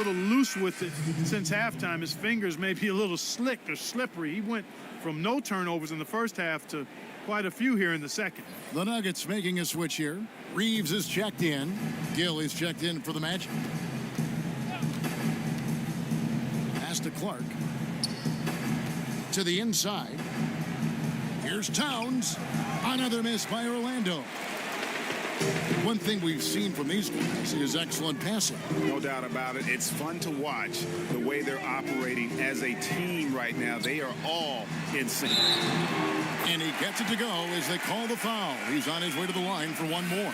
little loose with it since halftime. His fingers may be a little slick or slippery. He went from no turnovers in the first half to quite a few here in the second. The Nuggets making a switch here. Reeves is checked in. Gill is checked in for the Magic. Pass to Clark. To the inside. Here's Towns. Another miss by Orlando. One thing we've seen from these guys is excellent passing. No doubt about it. It's fun to watch the way they're operating as a team right now. They are all in sync. And he gets it to go as they call the foul. He's on his way to the line for one more.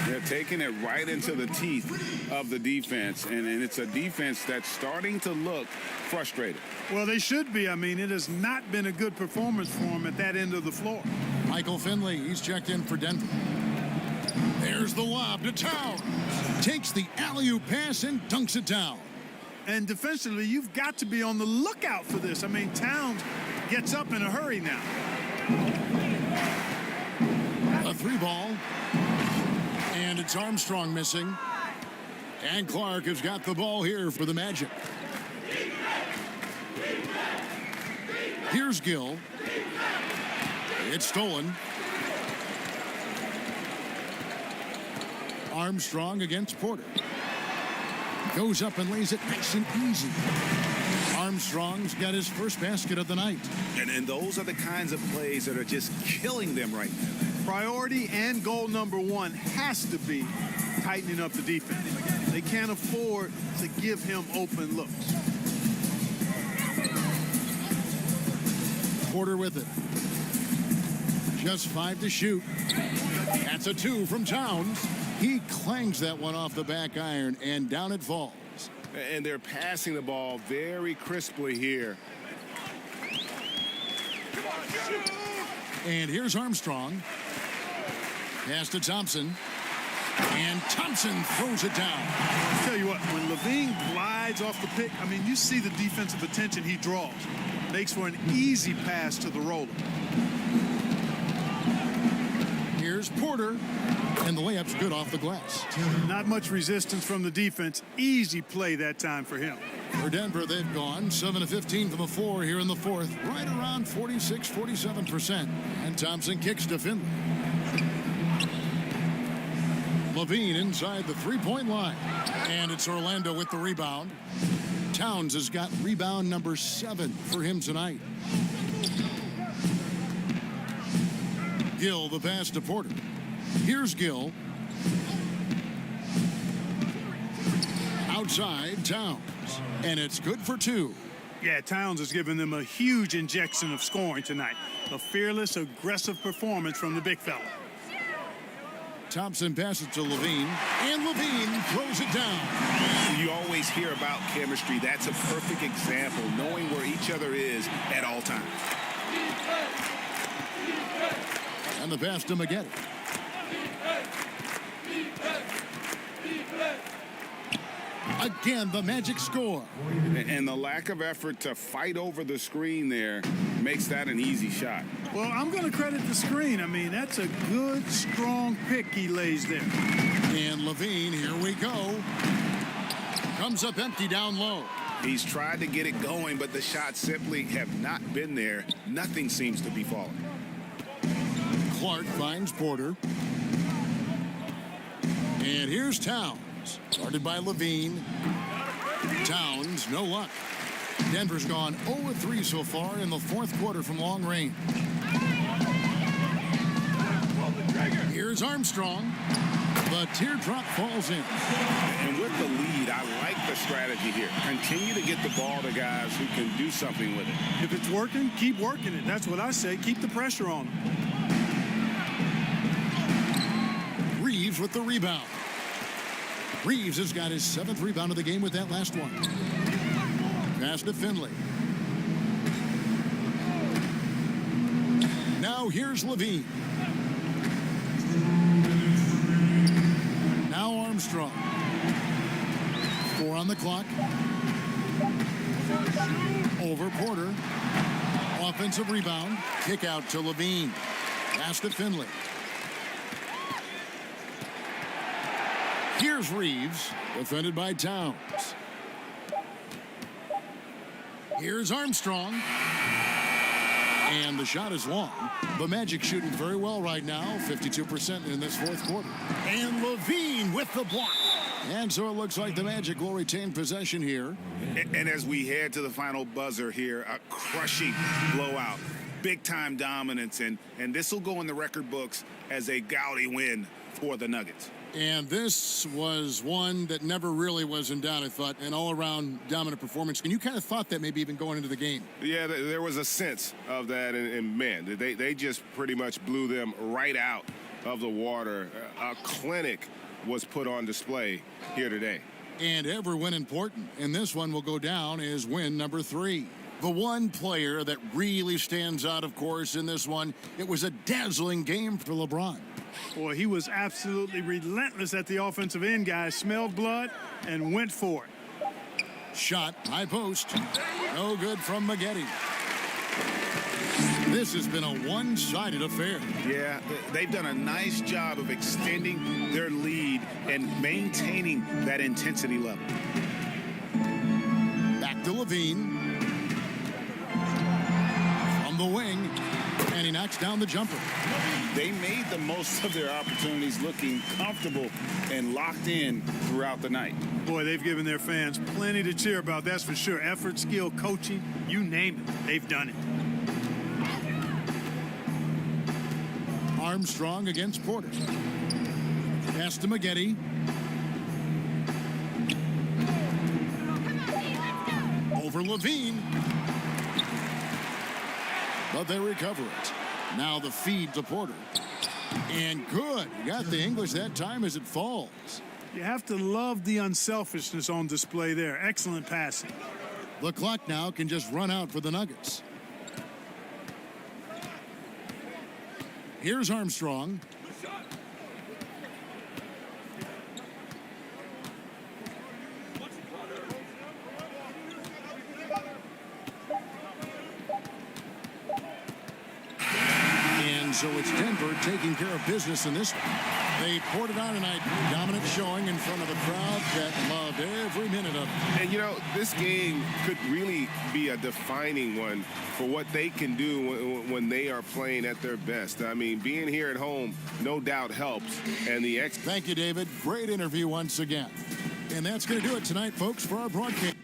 They're taking it right into the teeth of the defense, and it's a defense that's starting to look frustrated. Well, they should be. I mean, it has not been a good performance for them at that end of the floor. Michael Finley, he's checked in for Denver. There's the lob to Towns. Takes the alley-oop pass and dunks it down. And defensively, you've got to be on the lookout for this. I mean, Towns gets up in a hurry now. A three ball. And it's Armstrong missing. And Clark has got the ball here for the Magic. Here's Gill. It's stolen. Armstrong against Porter. Goes up and lays it nice and easy. Armstrong's got his first basket of the night. And those are the kinds of plays that are just killing them right now. Priority and goal number one has to be tightening up the defense. They can't afford to give him open looks. Porter with it. Just 5 to shoot. That's a 2 from Towns. He clangs that one off the back iron, and down it falls. And they're passing the ball very crisply here. And here's Armstrong. Pass to Thompson. And Thompson throws it down. I'll tell you what, when Levine glides off the pick, I mean, you see the defensive attention he draws. Makes for an easy pass to the roller. Here's Porter. And the layup's good off the glass. Not much resistance from the defense. Easy play that time for him. For Denver, they've gone 7 of 15 from the floor here in the fourth. Right around 46-47%. And Thompson kicks to Finley. Levine inside the three-point line. And it's Orlando with the rebound. Towns has got rebound number 7 for him tonight. Gill the pass to Porter. Here's Gill. Outside, Towns. And it's good for 2. Yeah, Towns has given them a huge injection of scoring tonight. A fearless, aggressive performance from the big fella. Thompson passes to Levine. And Levine throws it down. You always hear about chemistry. That's a perfect example, knowing where each other is at all times. And the pass to Maggette. Again, the Magic score. And the lack of effort to fight over the screen there makes that an easy shot. Well, I'm going to credit the screen. I mean, that's a good, strong pick he lays there. And Levine, here we go. Comes up empty down low. He's tried to get it going, but the shots simply have not been there. Nothing seems to be falling. Clark finds Porter. And here's Towns. Started by Levine. Towns, no luck. Denver's gone 0-3 so far in the fourth quarter from long range. Here's Armstrong. The teardrop falls in. And with the lead, I like the strategy here. Continue to get the ball to guys who can do something with it. If it's working, keep working it. That's what I say. Keep the pressure on them. Reeves with the rebound. Reeves has got his 7th rebound of the game with that last one. Pass to Finley. Now here's Levine. Now Armstrong. 4 on the clock. Over Porter. Offensive rebound. Kick out to Levine. Pass to Finley. Here's Reeves, defended by Towns. Here's Armstrong. And the shot is long. The Magic shooting very well right now, 52% in this fourth quarter. And Levine with the block. And so it looks like the Magic will retain possession here. And as we head to the final buzzer here, a crushing blowout, big-time dominance, and this will go in the record books as a gaudy win for the Nuggets. And this was one that never really was in doubt, I thought, an all-around dominant performance. And you kind of thought that maybe even going into the game. Yeah, there was a sense of that, and man, they just pretty much blew them right out of the water. A clinic was put on display here today. And every win important, and this one will go down as win number 3. The one player that really stands out, of course, in this one, it was a dazzling game for LeBron. Boy, he was absolutely relentless at the offensive end, guys. Smelled blood and went for it. Shot, high post. No good from Maggette. This has been a one-sided affair. Yeah, they've done a nice job of extending their lead and maintaining that intensity level. Back to Levine. From the wing, and he knocks down the jumper. They made the most of their opportunities, looking comfortable and locked in throughout the night. Boy, they've given their fans plenty to cheer about, that's for sure. Effort, skill, coaching, you name it, they've done it. Armstrong against Porter. Pass to Maggette. Over Levine. But they recover it. Now the feed to Porter. And good. Got the English that time as it falls. You have to love the unselfishness on display there. Excellent passing. The clock now can just run out for the Nuggets. Here's Armstrong. And so it's Denver taking care of business in this one. They poured it on tonight. Dominant showing in front of a crowd that loved every minute of it. And, you know, this game could really be a defining one for what they can do when they are playing at their best. I mean, being here at home, no doubt helps. And Thank you, David. Great interview once again. And that's going to do it tonight, folks, for our broadcast.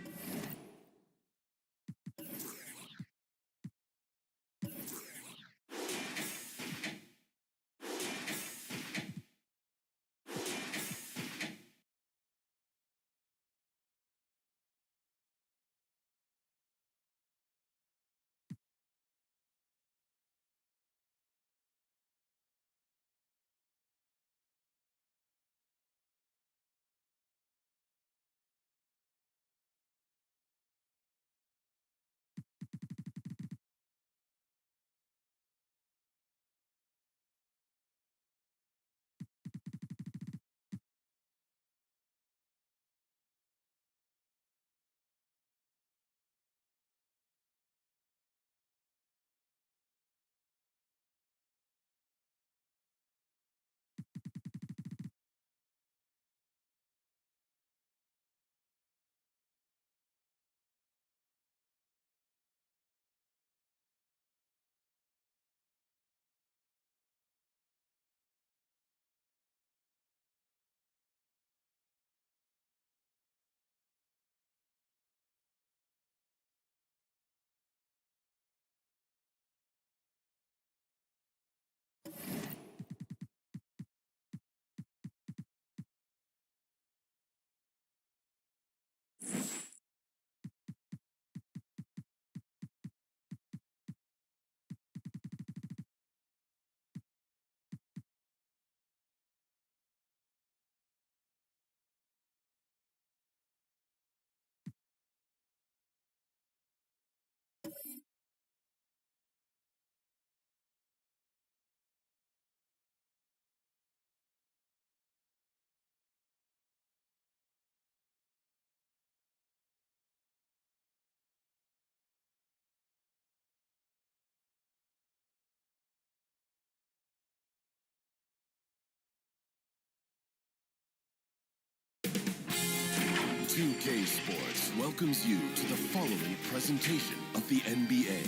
2K Sports welcomes you to the following presentation of the NBA.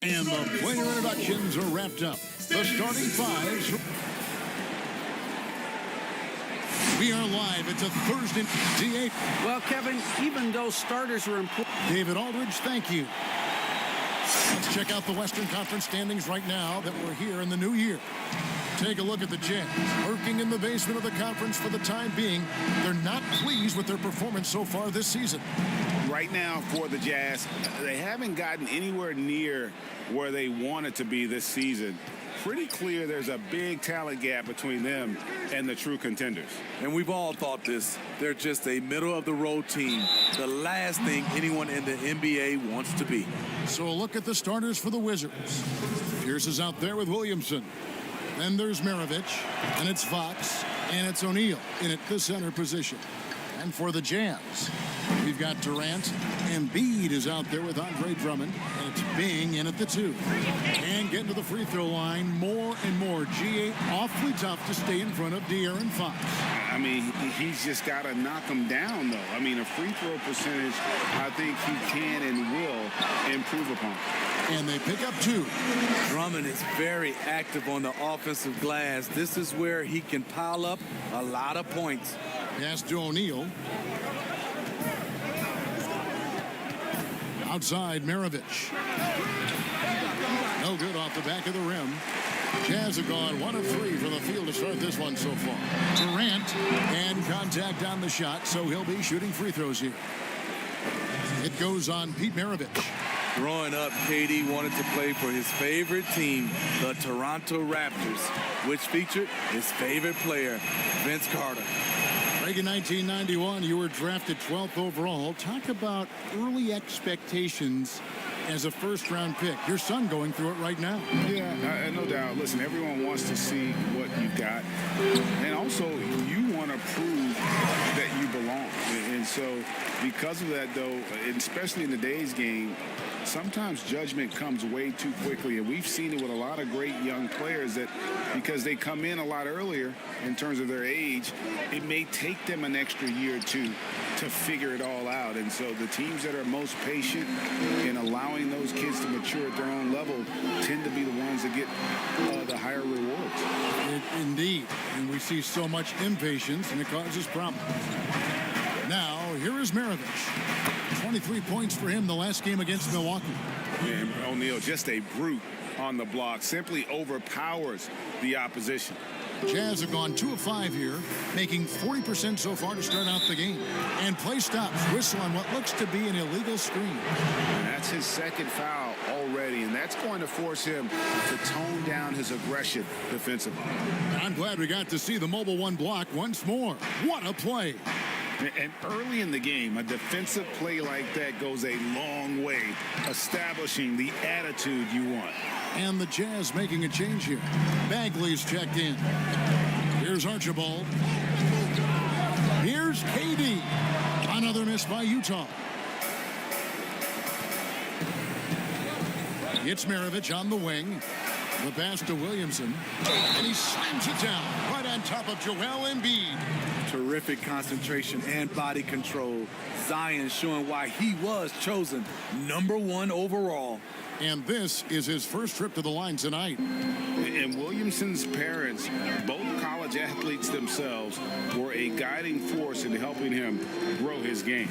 And the player introductions are wrapped up. The starting fives. We are live. It's a Thursday. D8. Well, Kevin, even though starters are important. David Aldridge, thank you. Let's check out the Western Conference standings right now that we're here in the new year. Take a look at the Jazz. Lurking in the basement of the conference for the time being. They're not pleased with their performance so far this season. Right now for the Jazz, they haven't gotten anywhere near where they wanted to be this season. Pretty clear there's a big talent gap between them and the true contenders. And we've all thought this. They're just a middle-of-the-road team. The last thing anyone in the NBA wants to be. So a look at the starters for the Wizards. Pierce is out there with Williamson. Then there's Maravich, and it's Fox, and it's O'Neal in at the center position. And for the Jazz, we've got Durant. Embiid is out there with Andre Drummond, and it's Bing in at the 2. And getting to the free throw line more and more. G8 awfully tough to stay in front of De'Aaron Fox. I mean, he's just got to knock them down, though. I mean, a free throw percentage, I think he can and will improve upon. And they pick up 2. Drummond is very active on the offensive glass. This is where he can pile up a lot of points. Pass to O'Neal. Outside, Maravich. No good off the back of the rim. Jazz have gone 1 of 3 from the field to start this one so far. Durant and contact on the shot, so he'll be shooting free throws here. It goes on Pete Maravich. Growing up, KD wanted to play for his favorite team, the Toronto Raptors, which featured his favorite player, Vince Carter. Back in 1991, you were drafted 12th overall. Talk about early expectations as a first-round pick. Your son going through it right now. Yeah, no doubt. Listen, everyone wants to see what you've got. And also, you want to prove that you belong. And so, because of that, though, and especially in today's game, sometimes judgment comes way too quickly, and we've seen it with a lot of great young players that because they come in a lot earlier in terms of their age, it may take them an extra year or two to figure it all out. And so the teams that are most patient in allowing those kids to mature at their own level tend to be the ones that get the higher rewards. Indeed, and we see so much impatience, and it causes problems. Now, here is Maravich. 23 points for him the last game against Milwaukee. And O'Neal, just a brute on the block, simply overpowers the opposition. Jazz have gone 2 of 5 here, making 40% so far to start out the game. And play stops, whistle on what looks to be an illegal screen. And that's his second foul already, and that's going to force him to tone down his aggression defensively. I'm glad we got to see the mobile 1 block once more. What a play. And early in the game, a defensive play like that goes a long way, establishing the attitude you want. And the Jazz making a change here. Bagley's checked in. Here's Archibald. Here's KD. Another miss by Utah. It's Maravich on the wing. The pass to Williamson. And he slams it down right on top of Joel Embiid. Terrific concentration and body control. Zion showing why he was chosen #1 overall. And this is his first trip to the line tonight. And Williamson's parents, both college athletes themselves, were a guiding force in helping him grow his game.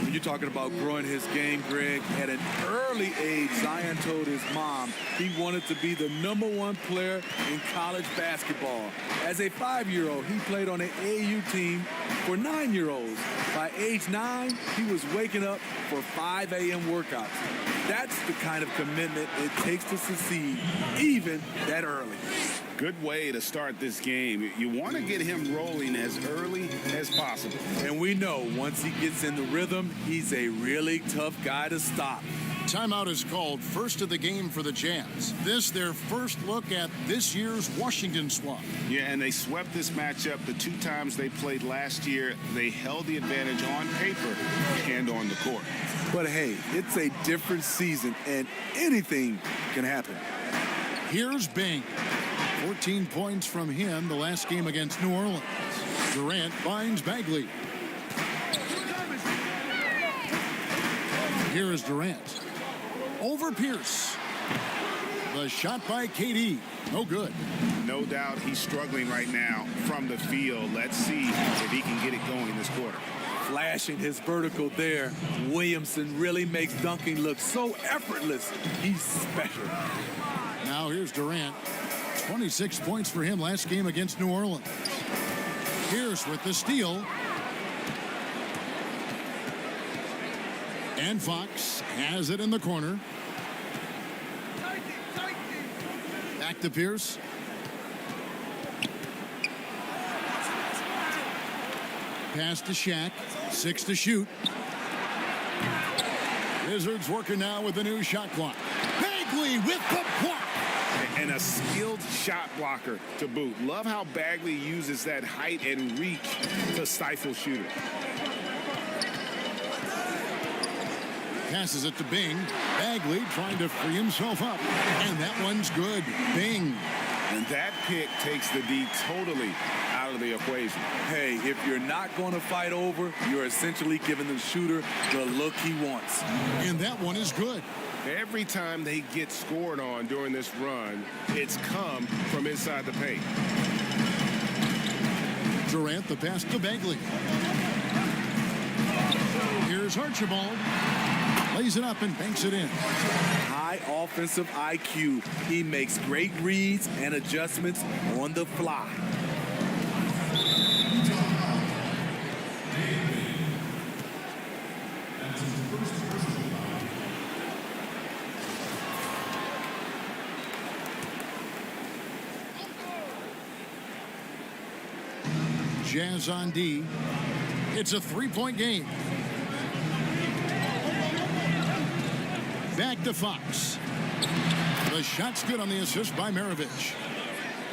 When you're talking about growing his game, Greg, at an early age, Zion told his mom he wanted to be the #1 player in college basketball. As a 5-year-old, he played on an AAU team for 9-year-olds. By age 9, he was waking up for 5 a.m. workouts. That's the kind of commitment it takes to succeed, even that early. Good way to start this game. You want to get him rolling as early as possible. And we know once he gets in the rhythm, he's a really tough guy to stop. Timeout is called, first of the game for the Jazz. This their first look at this year's Washington swap. Yeah, and they swept this matchup the 2 times they played last year. They held the advantage on paper and on the court. But hey, it's a different season and anything can happen. Here's Bing. 14 points from him the last game against New Orleans. Durant finds Bagley. Here is Durant. Over Pierce. The shot by KD. No good. No doubt he's struggling right now from the field. Let's see if he can get it going this quarter. Flashing his vertical there. Williamson really makes dunking look so effortless. He's special. Now here's Durant. 26 points for him last game against New Orleans. Pierce with the steal. And Fox has it in the corner. Back to Pierce. Pass to Shaq. 6 to shoot. Wizards working now with the new shot clock. Bagley with the block. And a skilled shot blocker to boot. Love how Bagley uses that height and reach to stifle shooters. Passes it to Bing. Bagley trying to free himself up. And that one's good. Bing. And that pick takes the D totally out of the equation. Hey, if you're not going to fight over, you're essentially giving the shooter the look he wants. And that one is good. Every time they get scored on during this run, it's come from inside the paint. Durant, the pass to Bagley. Here's Archibald. Lays it up and banks it in. High offensive IQ. He makes great reads and adjustments on the fly. Jazz on D. It's a three-point game. Back to Fox. The shot's good on the assist by Maravich.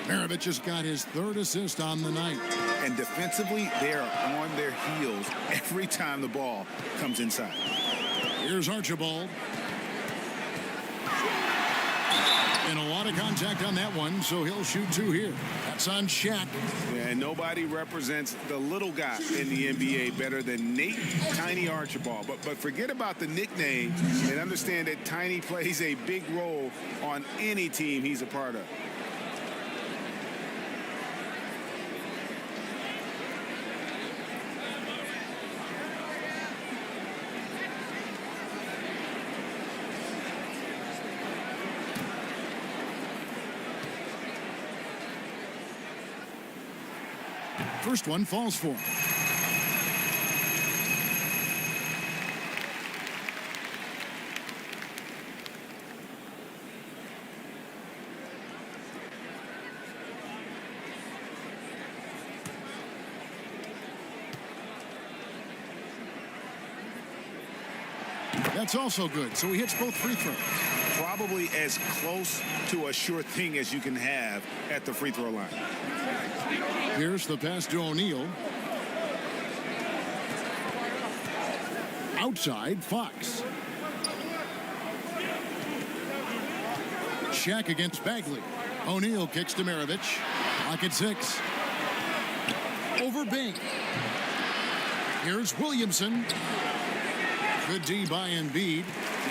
Maravich has got his third assist on the night. And defensively, they are on their heels every time the ball comes inside. Here's Archibald. And a lot of contact on that one, so he'll shoot 2 here. That's on Shaq. Yeah, and nobody represents the little guy in the NBA better than Nate Tiny Archibald. But forget about the nickname and understand that Tiny plays a big role on any team he's a part of. First one falls for him. That's also good, so he hits both free throws. Probably as close to a sure thing as you can have at the free throw line. Here's the pass to O'Neal. Outside, Fox. Shaq against Bagley. O'Neal kicks to Maravich. Lock at 6. Over Bing. Here's Williamson. Good D by Embiid.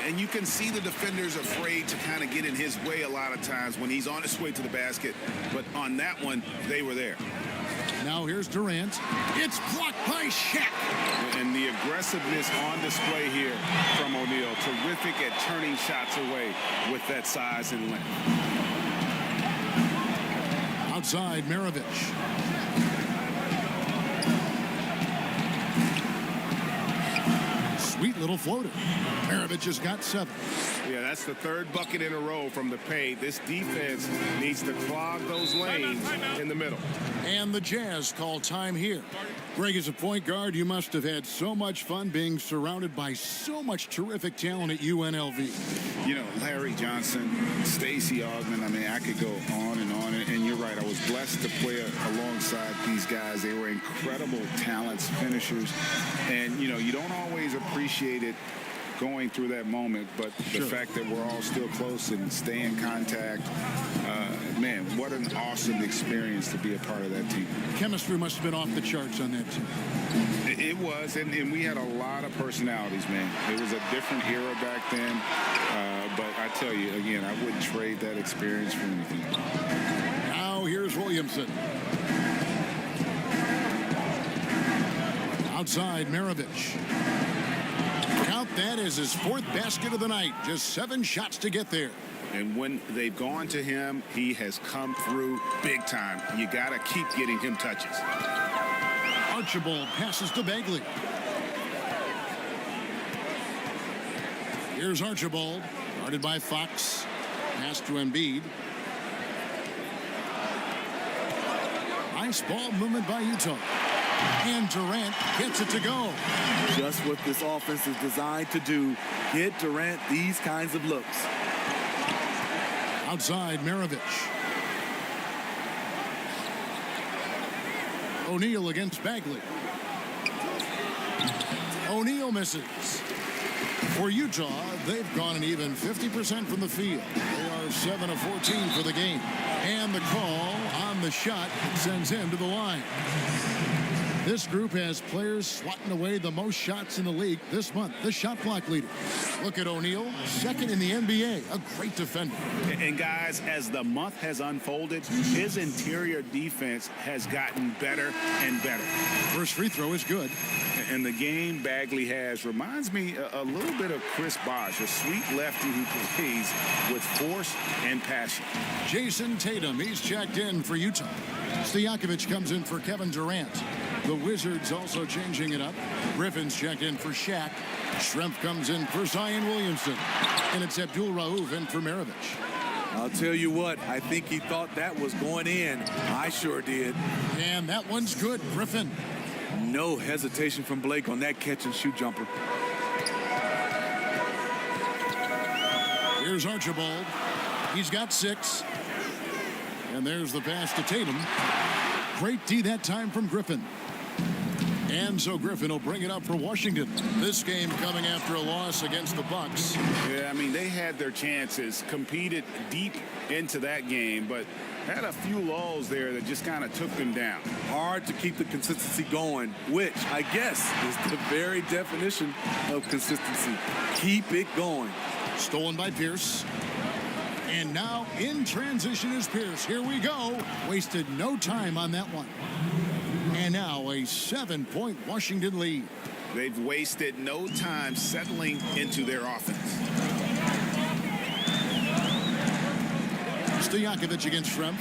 And you can see the defenders afraid to kind of get in his way a lot of times when he's on his way to the basket. But on that one, they were there. Now here's Durant. It's blocked by Shaq. And the aggressiveness on display here from O'Neal. Terrific at turning shots away with that size and length. Outside, Maravich. Sweet little floater. Maravich has got 7. Yeah, that's the third bucket in a row from the paint. This defense needs to clog those lanes in the middle. And the Jazz call time here. Greg, as a point guard, you must have had so much fun being surrounded by so much terrific talent at UNLV. You know, Larry Johnson, Stacey Augmon, I mean, I could go on and on. And you're right, I was blessed to play alongside these guys. They were incredible talents, finishers. And, you know, you don't always appreciate it going through that moment, but the fact that we're all still close and stay in contact, man, what an awesome experience to be a part of that team. Chemistry must have been off the charts on that team. It was, and we had a lot of personalities, man. It was a different era back then, but I tell you, again, I wouldn't trade that experience for anything. Now here's Williamson. Outside, Maravich. Count that as his 4th basket of the night. Just 7 shots to get there. And when they've gone to him, he has come through big time. You got to keep getting him touches. Archibald passes to Bagley. Here's Archibald, guarded by Fox. Pass to Embiid. Nice ball movement by Utah. And Durant gets it to go. Just what this offense is designed to do. Get Durant these kinds of looks. Outside, Maravich. O'Neal against Bagley. O'Neal misses. For Utah, they've gone an even 50% from the field. They are 7 of 14 for the game. And the call on the shot sends him to the line. This group has players swatting away the most shots in the league this month. The shot block leader. Look at O'Neal, 2nd in the NBA. A great defender. And guys, as the month has unfolded, his interior defense has gotten better and better. First free throw is good. And the game Bagley has reminds me a little bit of Chris Bosh, a sweet lefty who plays with force and passion. Jason Tatum, he's checked in for Utah. Stojakovic comes in for Kevin Durant. The Wizards also changing it up. Griffin's checked in for Shaq. Schrempf comes in for Zion Williamson. And it's Abdul Rauf in for Maravich. I'll tell you what, I think he thought that was going in. I sure did. And that one's good, Griffin. No hesitation from Blake on that catch and shoot jumper. Here's Archibald. He's got 6. And there's the pass to Tatum. Great D that time from Griffin. And so Griffin will bring it up for Washington. This game coming after a loss against the Bucks. Yeah, I mean, they had their chances, competed deep into that game, but had a few lulls there that just kind of took them down. Hard to keep the consistency going, which I guess is the very definition of consistency. Keep it going. Stolen by Pierce. And now in transition is Pierce. Here we go. Wasted no time on that one. And now a 7-point Washington lead. They've wasted no time settling into their offense. Stojakovic against Schrempf.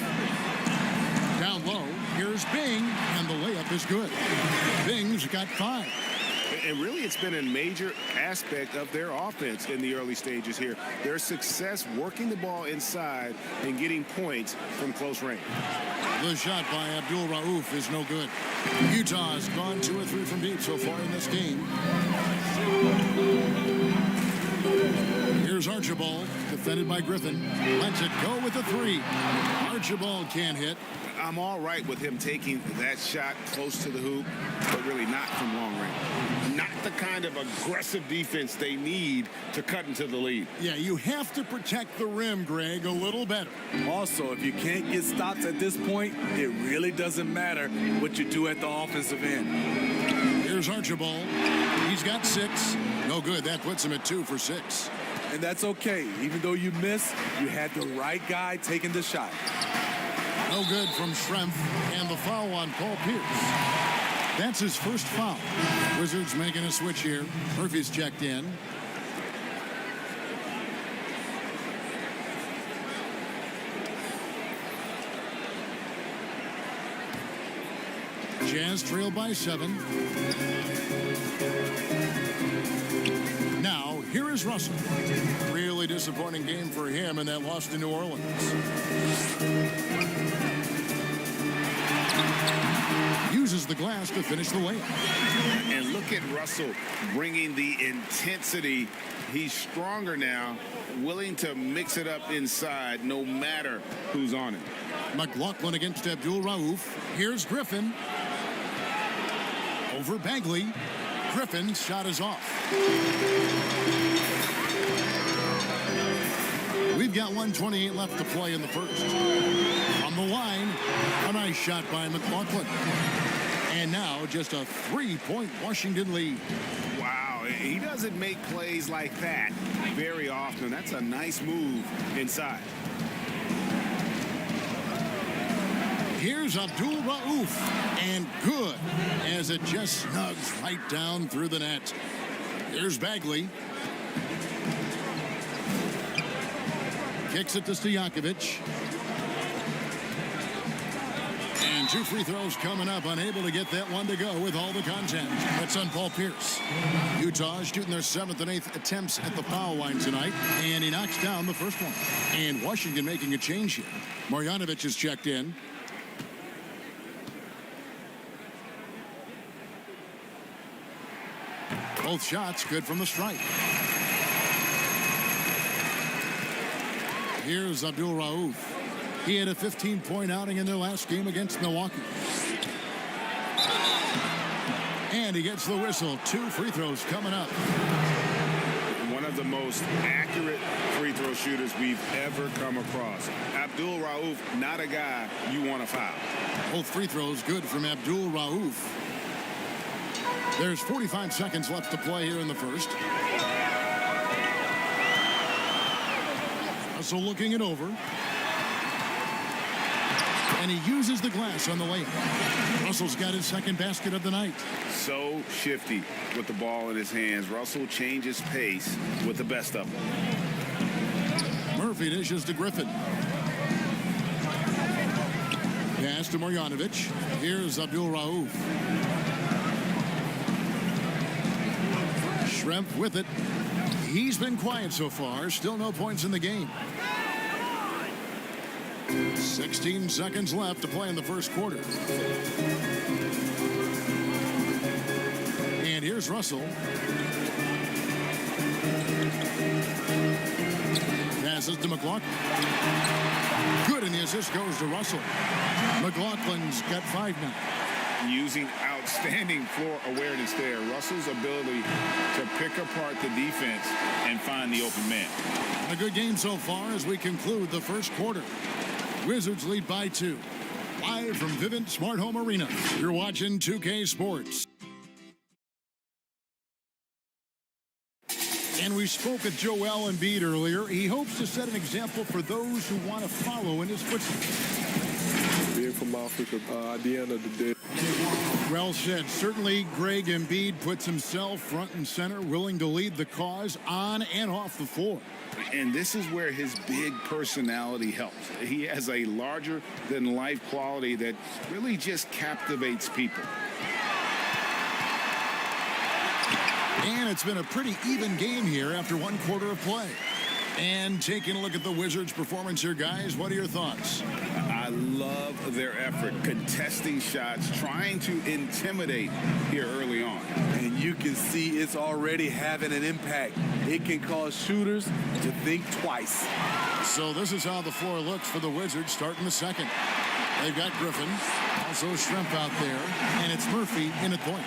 Down low. Here's Bing. And the layup is good. Bing's got 5. And really, it's been a major aspect of their offense in the early stages here. Their success working the ball inside and getting points from close range. The shot by Abdul Rauf is no good. Utah has gone 2 or 3 from deep so far in this game. Here's Archibald, defended by Griffin. Lets it go with a 3. Archibald can't hit. I'm all right with him taking that shot close to the hoop, but really not from long range. Not the kind of aggressive defense they need to cut into the lead. Yeah, you have to protect the rim, Greg, a little better. Also, if you can't get stops at this point, it really doesn't matter what you do at the offensive end. Here's Archibald. He's got 6. No good. That puts him at 2 for 6. And that's okay. Even though you miss, you had the right guy taking the shot. No good from Schrempf, and the foul on Paul Pierce. That's his first foul. Wizards making a switch here. Murphy's checked in. Jazz trail by 7. Now, here is Russell. Really disappointing game for him in that loss to New Orleans. Uses the glass to finish the layup. And look at Russell bringing the intensity. He's stronger now, willing to mix it up inside no matter who's on it. McLaughlin against Abdul Rauf. Here's Griffin. Over Bagley. Griffin's shot is off. We've got 1:28 left to play in the first. On the line, a nice shot by McLaughlin. And now just a 3-point Washington lead. Wow, he doesn't make plays like that very often. That's a nice move inside. Here's Abdul Rauf, and good, as it just snugs right down through the net. Here's Bagley. Kicks it to Stojakovic. And 2 free throws coming up, unable to get that one to go with all the contact. That's on Paul Pierce. Utah shooting their 7th and 8th attempts at the foul line tonight, and he knocks down the first one. And Washington making a change here. Marjanovic is checked in. Both shots good from the stripe. Here's Abdul Rauf. He had a 15-point outing in their last game against Milwaukee. And he gets the whistle. 2 free throws coming up. One of the most accurate free throw shooters we've ever come across. Abdul Rauf, not a guy you want to foul. Both free throws good from Abdul Rauf. There's 45 seconds left to play here in the first. Russell looking it over. And he uses the glass on the layup. Russell's got his second basket of the night. So shifty with the ball in his hands. Russell changes pace with the best of them. Murphy dishes to Griffin. Pass to Marjanovic. Here's Abdul Rauf. Schrempf with it. He's been quiet so far. Still no points in the game. 16 seconds left to play in the first quarter. And here's Russell. Passes to McLaughlin. Good, and the assist goes to Russell. McLaughlin's got 5 now. Using outstanding floor awareness there. Russell's ability to pick apart the defense and find the open man. A good game so far as we conclude the first quarter. Wizards lead by 2. Live from Vivint Smart Home Arena. You're watching 2K Sports. And we spoke with Joel Embiid earlier. He hopes to set an example for those who want to follow in his footsteps. Being from Africa, at the end of the day. Well said. Certainly, Greg Embiid puts himself front and center, willing to lead the cause on and off the floor. And this is where his big personality helps. He has a larger-than-life quality that really just captivates people. And it's been a pretty even game here after 1 quarter of play. And taking a look at the Wizards' performance here, guys, what are your thoughts? I love their effort, contesting shots, trying to intimidate here early on. And you can see it's already having an impact. It can cause shooters to think twice. So this is how the floor looks for the Wizards starting the second. They've got Griffin, also Schrempf out there, and it's Murphy in at point.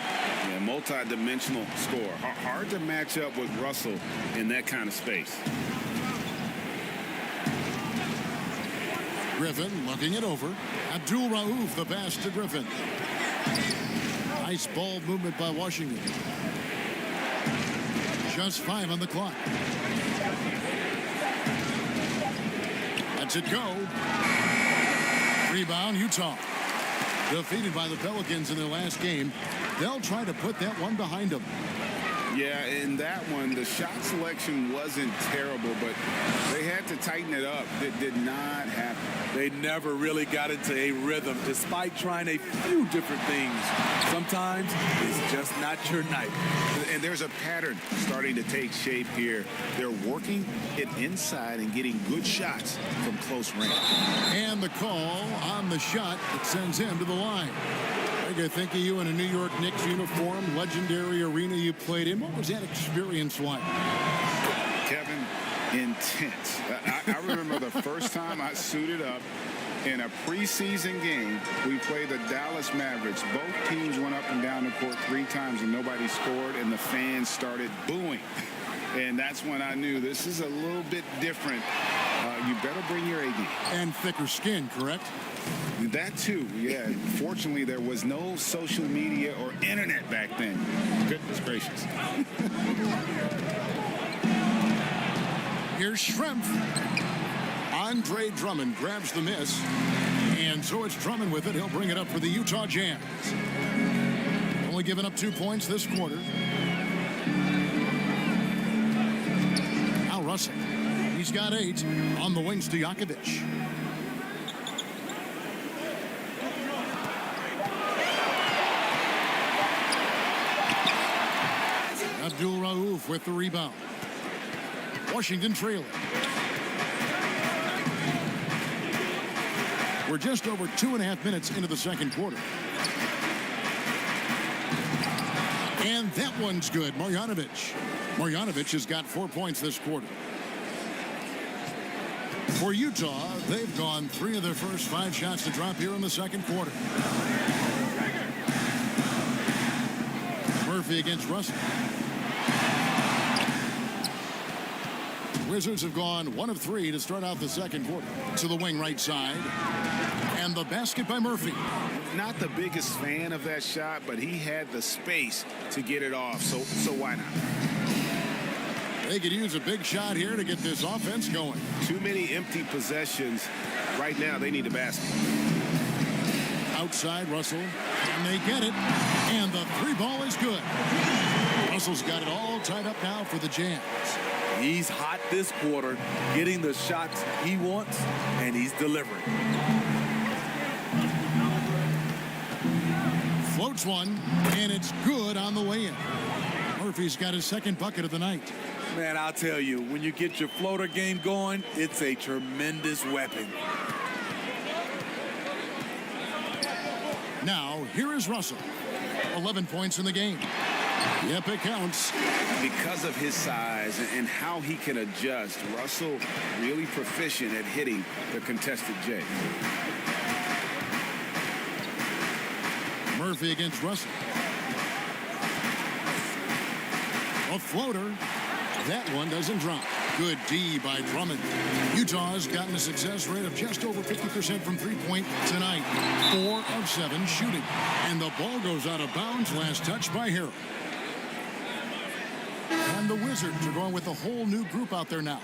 Yeah, multi-dimensional score. Hard to match up with Russell in that kind of space. Griffin looking it over. Abdul Rauf, the pass to Griffin. Nice ball movement by Washington. Just 5 on the clock. Lets it go. Rebound, Utah. Defeated by the Pelicans in their last game. They'll try to put that one behind them. Yeah, in that one, the shot selection wasn't terrible, but they had to tighten it up. That did not happen. They never really got into a rhythm, despite trying a few different things. Sometimes it's just not your night. And there's a pattern starting to take shape here. They're working it inside and getting good shots from close range. And the call on the shot that sends him to the line. I think of you in a New York Knicks uniform, legendary arena you played in. What was that experience like? Kevin, intense. I remember the first time I suited up in a preseason game. We played the Dallas Mavericks. Both teams went up and down the court 3 times and nobody scored, and the fans started booing. And that's when I knew this is a little bit different. You better bring your A game. And thicker skin, correct? That too, yeah. Fortunately, there was no social media or internet back then. Goodness gracious. Here's Schrempf. Andre Drummond grabs the miss. And so it's Drummond with it. He'll bring it up for the Utah Jazz. Only giving up 2 points this quarter. Now Russell. He's got 8 on the wings to Jakovic. Abdul Rauf with the rebound. Washington trailing. We're just over 2.5 minutes into the second quarter. And that one's good. Marjanovic has got 4 points this quarter. For Utah, they've gone 3 of their first 5 shots to drop here in the second quarter. Murphy against Russell. Wizards have gone 1 of 3 to start out the second quarter. To the wing right side. And the basket by Murphy. Not the biggest fan of that shot, but he had the space to get it off, so why not? They could use a big shot here to get this offense going. Too many empty possessions. Right now, they need a basket. Outside Russell, and they get it. And the 3 ball is good. Russell's got it all tied up now for the Jazz. He's hot this quarter, getting the shots he wants, and he's delivering. Floats one, and it's good on the way in. Murphy's got his second bucket of the night. Man, I'll tell you, when you get your floater game going, it's a tremendous weapon. Now, here is Russell. 11 points in the game. Yep, it counts. Because of his size and how he can adjust, Russell really proficient at hitting the contested J. Murphy against Russell. A floater. That one doesn't drop. Good D by Drummond. Utah's gotten a success rate of just over 50% from three-point tonight. 4 of 7 shooting. And the ball goes out of bounds. Last touch by Harrell. And the Wizards are going with a whole new group out there now.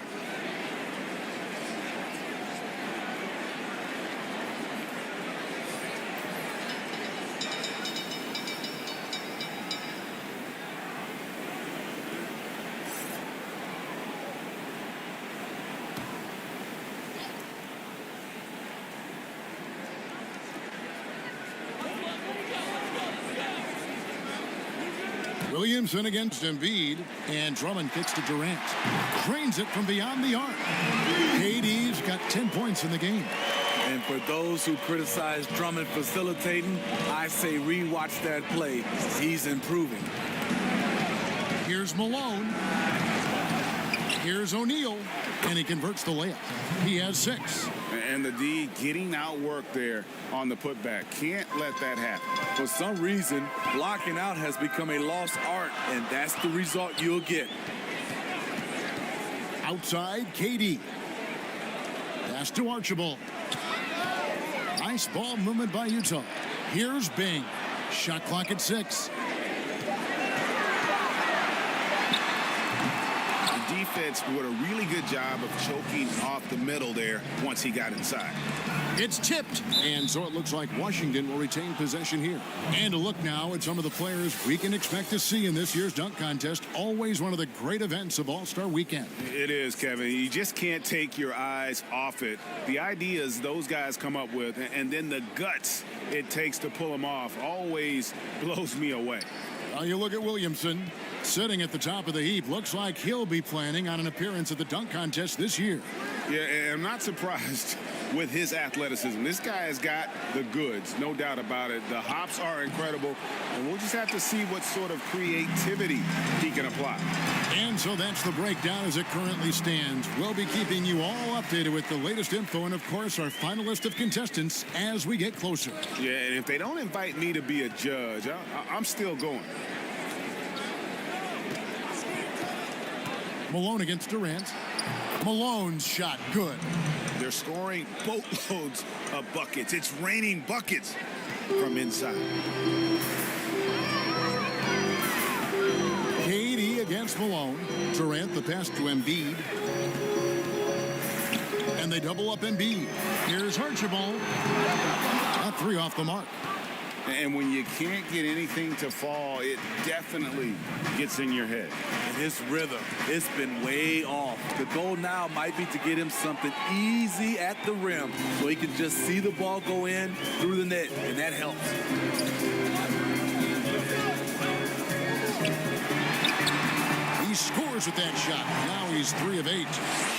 Williamson against Embiid, and Drummond kicks to Durant. Drains it from beyond the arc. KD's got 10 points in the game. And for those who criticize Drummond facilitating, I say rewatch that play. He's improving. Here's Malone. Here's O'Neal, and he converts the layup. He has 6. And the D getting outworked there on the putback. Can't let that happen. For some reason, blocking out has become a lost art, and that's the result you'll get. Outside, KD. Pass to Archibald. Nice ball movement by Utah. Here's Bing. Shot clock at 6. Defense did a really good job of choking off the middle there once he got inside. It's tipped, and so it looks like Washington will retain possession here. And a look now at some of the players we can expect to see in this year's dunk contest. Always one of the great events of All-Star Weekend. It is, Kevin. You just can't take your eyes off it. The ideas those guys come up with, and then the guts it takes to pull them off, always blows me away. Now you look at Williamson, sitting at the top of the heap. Looks like he'll be planning on an appearance at the dunk contest this year. Yeah, and I'm not surprised. with his athleticism. This guy has got the goods, no doubt about it. The hops are incredible, and we'll just have to see what sort of creativity he can apply. And so that's the breakdown as it currently stands. We'll be keeping you all updated with the latest info and, of course, our final list of contestants as we get closer. Yeah, and if they don't invite me to be a judge, I'm still going. Malone against Durant. Malone's shot good. They're scoring boatloads of buckets. It's raining buckets from inside. KD against Malone. Durant the pass to Embiid. And they double up Embiid. Here's Archibald. A three off the mark. And when you can't get anything to fall, it definitely gets in your head. And his rhythm, it's been way off. The goal now might be to get him something easy at the rim so he can just see the ball go in through the net, and that helps. He scores with that shot. Now he's 3 of 8.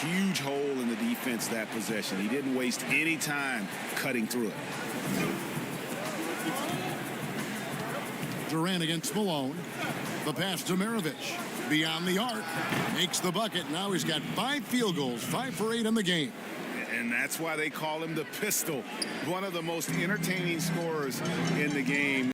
Huge hole in the defense that possession. He didn't waste any time cutting through it. Durant against Malone. The pass to Maravich. Beyond the arc. Makes the bucket. Now he's got 5 field goals. 5 for 8 in the game. And that's why they call him the Pistol. One of the most entertaining scorers in the game.